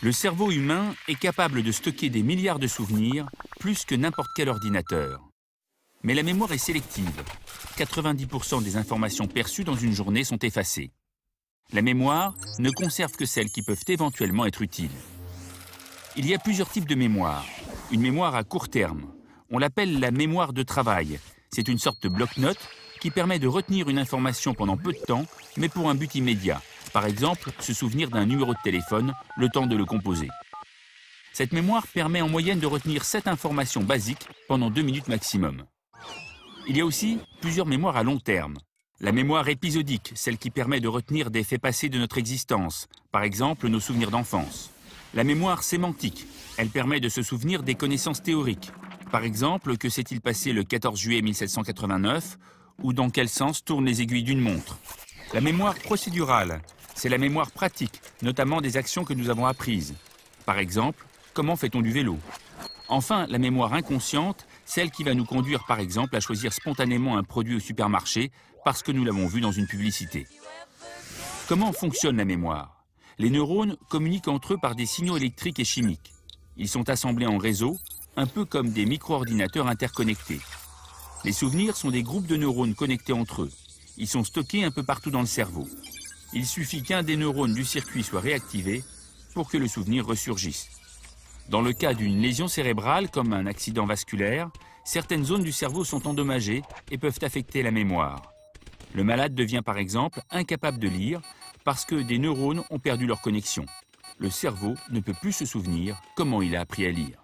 Le cerveau humain est capable de stocker des milliards de souvenirs, plus que n'importe quel ordinateur. Mais la mémoire est sélective. 90% des informations perçues dans une journée sont effacées. La mémoire ne conserve que celles qui peuvent éventuellement être utiles. Il y a plusieurs types de mémoire. Une mémoire à court terme. On l'appelle la mémoire de travail. C'est une sorte de bloc-notes qui permet de retenir une information pendant peu de temps, mais pour un but immédiat. Par exemple, se souvenir d'un numéro de téléphone, le temps de le composer. Cette mémoire permet en moyenne de retenir 7 informations basiques pendant 2 minutes maximum. Il y a aussi plusieurs mémoires à long terme. La mémoire épisodique, celle qui permet de retenir des faits passés de notre existence, par exemple nos souvenirs d'enfance. La mémoire sémantique, elle permet de se souvenir des connaissances théoriques. Par exemple, que s'est-il passé le 14 juillet 1789 ou dans quel sens tournent les aiguilles d'une montre. La mémoire procédurale, c'est la mémoire pratique, notamment des actions que nous avons apprises. Par exemple, comment fait-on du vélo? Enfin, la mémoire inconsciente, celle qui va nous conduire par exemple à choisir spontanément un produit au supermarché parce que nous l'avons vu dans une publicité. Comment fonctionne la mémoire? Les neurones communiquent entre eux par des signaux électriques et chimiques. Ils sont assemblés en réseau, un peu comme des micro-ordinateurs interconnectés. Les souvenirs sont des groupes de neurones connectés entre eux. Ils sont stockés un peu partout dans le cerveau. Il suffit qu'un des neurones du circuit soit réactivé pour que le souvenir ressurgisse. Dans le cas d'une lésion cérébrale, comme un accident vasculaire, certaines zones du cerveau sont endommagées et peuvent affecter la mémoire. Le malade devient par exemple incapable de lire parce que des neurones ont perdu leur connexion. Le cerveau ne peut plus se souvenir comment il a appris à lire.